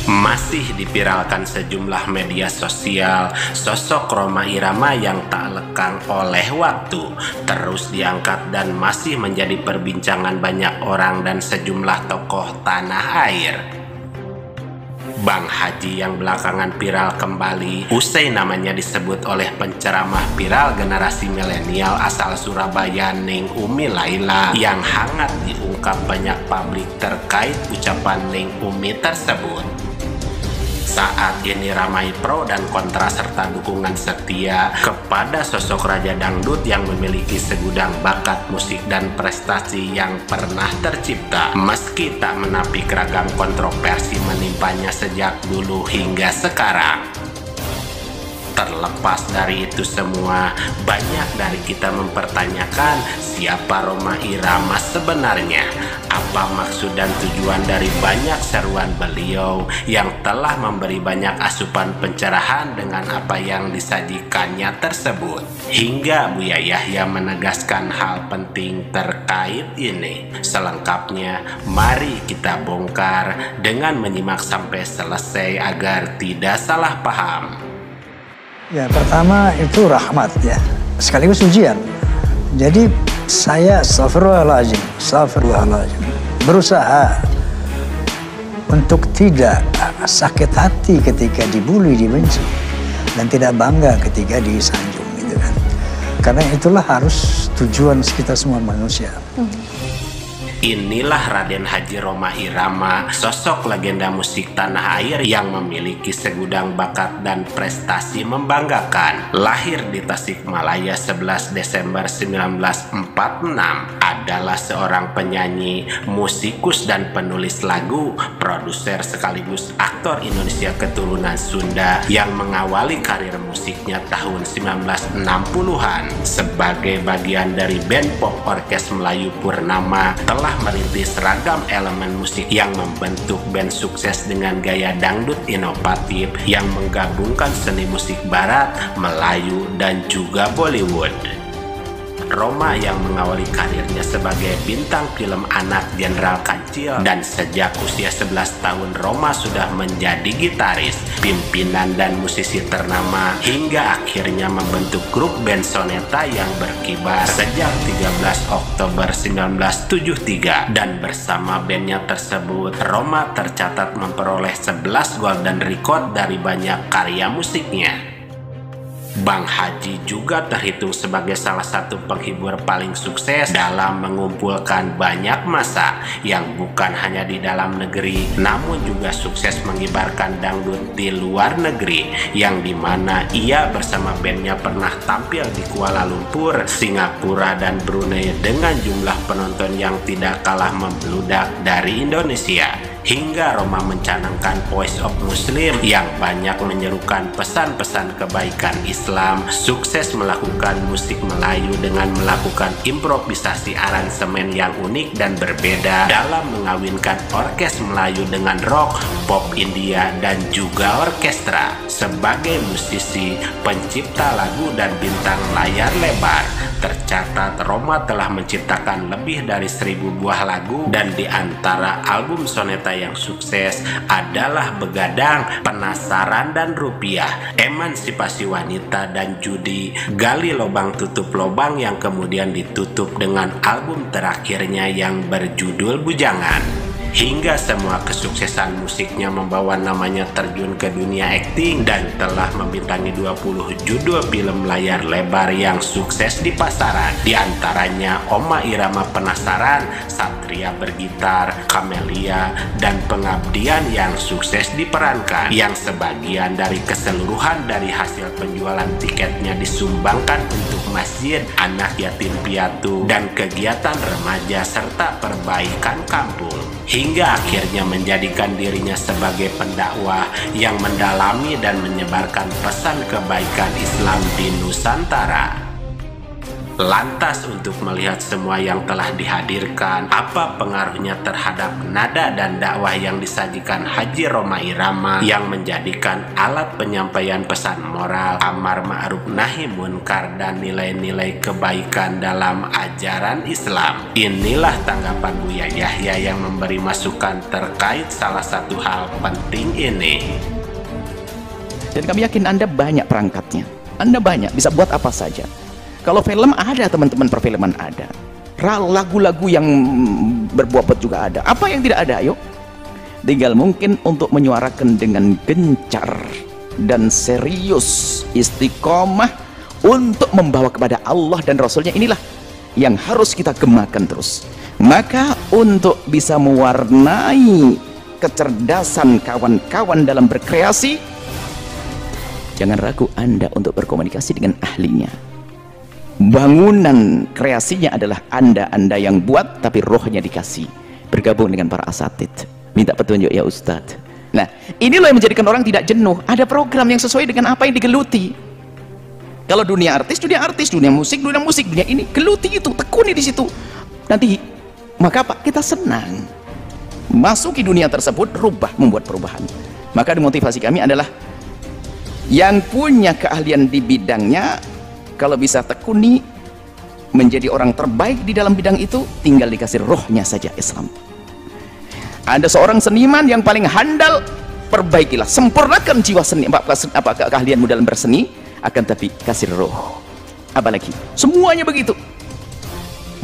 Masih diviralkan sejumlah media sosial, sosok Rhoma Irama yang tak lekang oleh waktu terus diangkat dan masih menjadi perbincangan banyak orang dan sejumlah tokoh tanah air. Bang Haji yang belakangan viral kembali usai namanya disebut oleh penceramah viral generasi milenial asal Surabaya Ning Umi Laila yang hangat diungkap banyak publik terkait ucapan Ning Umi tersebut. Saat ini ramai pro dan kontra serta dukungan setia kepada sosok Raja Dangdut yang memiliki segudang bakat musik dan prestasi yang pernah tercipta. Meski tak menampik ragam kontroversi menimpanya sejak dulu hingga sekarang. Terlepas dari itu semua, banyak dari kita mempertanyakan siapa Rhoma Irama sebenarnya. Apa maksud dan tujuan dari banyak seruan beliau yang telah memberi banyak asupan pencerahan dengan apa yang disajikannya tersebut. Hingga Buya Yahya menegaskan hal penting terkait ini. Selengkapnya, mari kita bongkar dengan menyimak sampai selesai agar tidak salah paham. Ya, pertama itu rahmat ya, sekaligus ujian. Jadi saya astagfirullahaladzim, berusaha untuk tidak sakit hati ketika dibully, dibenci, dan tidak bangga ketika disanjung gitu kan. Karena itulah harus tujuan kita semua manusia. Inilah Raden Haji Rhoma Irama, sosok legenda musik tanah air yang memiliki segudang bakat dan prestasi membanggakan. Lahir di Tasikmalaya 11 Desember 1946, adalah seorang penyanyi, musikus dan penulis lagu, produser sekaligus aktor Indonesia keturunan Sunda yang mengawali karir musiknya tahun 1960-an. Sebagai bagian dari band pop orkes Melayu Purnama, telah merintis ragam elemen musik yang membentuk band sukses dengan gaya dangdut inovatif yang menggabungkan seni musik barat, Melayu, dan juga Bollywood. Rhoma yang mengawali karirnya sebagai bintang film anak Jenderal Kancil, dan sejak usia 11 tahun Rhoma sudah menjadi gitaris, pimpinan dan musisi ternama hingga akhirnya membentuk grup band Soneta yang berkibar sejak 13 Oktober 1973, dan bersama bandnya tersebut Rhoma tercatat memperoleh 11 golden record dari banyak karya musiknya. Bang Haji juga terhitung sebagai salah satu penghibur paling sukses dalam mengumpulkan banyak massa yang bukan hanya di dalam negeri namun juga sukses mengibarkan dangdut di luar negeri, yang dimana ia bersama bandnya pernah tampil di Kuala Lumpur, Singapura, dan Brunei dengan jumlah penonton yang tidak kalah membludak dari Indonesia. Hingga Rhoma mencanangkan Voice of Muslim yang banyak menyerukan pesan-pesan kebaikan Islam, sukses melakukan musik Melayu dengan melakukan improvisasi aransemen yang unik dan berbeda dalam mengawinkan orkes Melayu dengan rock, pop India, dan juga orkestra. Sebagai musisi, pencipta lagu, dan bintang layar lebar, tercatat Rhoma telah menciptakan lebih dari 1000 buah lagu, dan di antara album Soneta yang sukses adalah Begadang, Penasaran, dan Rupiah, Emansipasi Wanita, dan Judi, Gali Lobang Tutup Lobang, yang kemudian ditutup dengan album terakhirnya yang berjudul Bujangan. Hingga semua kesuksesan musiknya membawa namanya terjun ke dunia akting dan telah membintangi 20 judul film layar lebar yang sukses di pasaran. Di antaranya Rhoma Irama Penasaran, Satria Bergitar, Kamelia, dan Pengabdian yang sukses diperankan, yang sebagian dari keseluruhan dari hasil penjualan tiketnya disumbangkan untuk masjid, anak yatim piatu, dan kegiatan remaja serta perbaikan kampung. Hingga akhirnya menjadikan dirinya sebagai pendakwah yang mendalami dan menyebarkan pesan kebaikan Islam di Nusantara. Lantas untuk melihat semua yang telah dihadirkan, apa pengaruhnya terhadap nada dan dakwah yang disajikan Haji Rhoma Irama yang menjadikan alat penyampaian pesan moral, amar ma'ruf nahi munkar, dan nilai-nilai kebaikan dalam ajaran Islam. Inilah tanggapan Buya Yahya yang memberi masukan terkait salah satu hal penting ini. Dan kami yakin Anda banyak perangkatnya, Anda banyak, bisa buat apa saja. Kalau film ada, teman-teman, perfilman ada, lagu-lagu yang berbobot juga ada. Apa yang tidak ada? Ayo, tinggal mungkin untuk menyuarakan dengan gencar dan serius, istiqomah untuk membawa kepada Allah dan Rasulnya. Inilah yang harus kita gemakan terus. Maka untuk bisa mewarnai kecerdasan kawan-kawan dalam berkreasi, jangan ragu Anda untuk berkomunikasi dengan ahlinya. Bangunan kreasinya adalah Anda yang buat, tapi rohnya dikasih. Bergabung dengan para asatid, minta petunjuk ya Ustadz. Nah, inilah yang menjadikan orang tidak jenuh. Ada program yang sesuai dengan apa yang digeluti. Kalau dunia artis, dunia musik, dunia ini geluti itu, tekuni di situ. Nanti maka Pak, kita senang masuki dunia tersebut, membuat perubahan. Maka motivasi kami adalah yang punya keahlian di bidangnya, kalau bisa tekuni menjadi orang terbaik di dalam bidang itu, tinggal dikasih rohnya saja Islam. Ada seorang seniman yang paling handal, perbaikilah, sempurnakan jiwa seni, keahlianmu dalam berseni, akan tapi kasih roh. Apalagi semuanya begitu.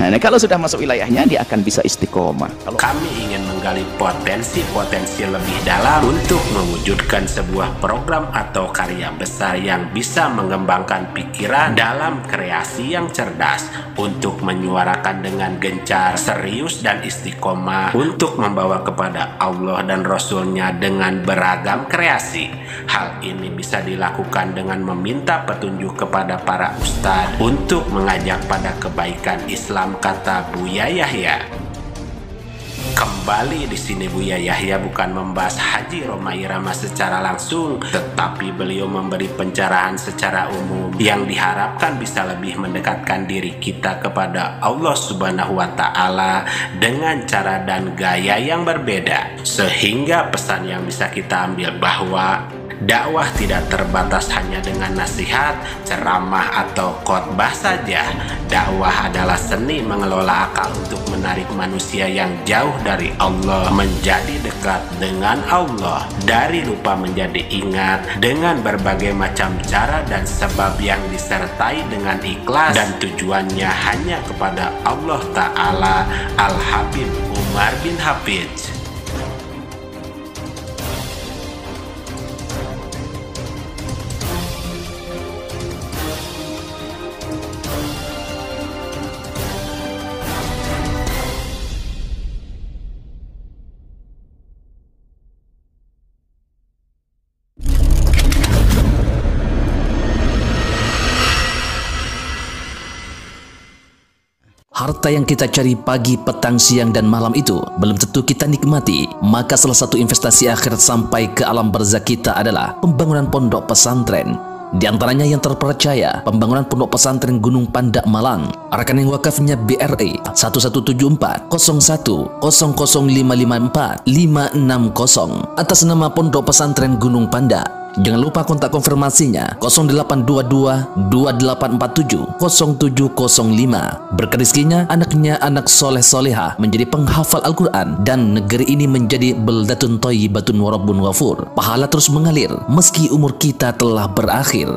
Nah, kalau sudah masuk wilayahnya, dia akan bisa istiqomah. Kami ingin menggali potensi-potensi lebih dalam untuk mewujudkan sebuah program atau karya besar yang bisa mengembangkan pikiran dalam kreasi yang cerdas, untuk menyuarakan dengan gencar, serius, dan istiqomah untuk membawa kepada Allah dan Rasulnya dengan beragam kreasi. Hal ini bisa dilakukan dengan meminta petunjuk kepada para ustadz untuk mengajak pada kebaikan Islam, kata Buya Yahya. Kembali di sini Buya Yahya bukan membahas Haji Rhoma Irama secara langsung, tetapi beliau memberi pencerahan secara umum yang diharapkan bisa lebih mendekatkan diri kita kepada Allah Subhanahu wa Ta'ala dengan cara dan gaya yang berbeda, sehingga pesan yang bisa kita ambil bahwa dakwah tidak terbatas hanya dengan nasihat, ceramah, atau khotbah saja. Dakwah adalah seni mengelola akal untuk menarik manusia yang jauh dari Allah menjadi dekat dengan Allah, dari lupa menjadi ingat, dengan berbagai macam cara dan sebab yang disertai dengan ikhlas, dan tujuannya hanya kepada Allah Ta'ala. Al-Habib Umar bin Hafiz. Harta yang kita cari pagi, petang, siang, dan malam itu belum tentu kita nikmati. Maka salah satu investasi akhirat sampai ke alam barzakh kita adalah pembangunan pondok pesantren. Di antaranya yang terpercaya, pembangunan pondok pesantren Gunung Panda Malang. Rekening wakafnya BRI 1174 01 00554 560 atas nama Pondok Pesantren Gunung Panda. Jangan lupa kontak konfirmasinya 0822 2847 0705. Berkah rezekinya, anaknya anak soleh soleha menjadi penghafal Al-Quran, dan negeri ini menjadi beldatun thayyibatun wa rabbun ghafur. Pahala terus mengalir meski umur kita telah berakhir.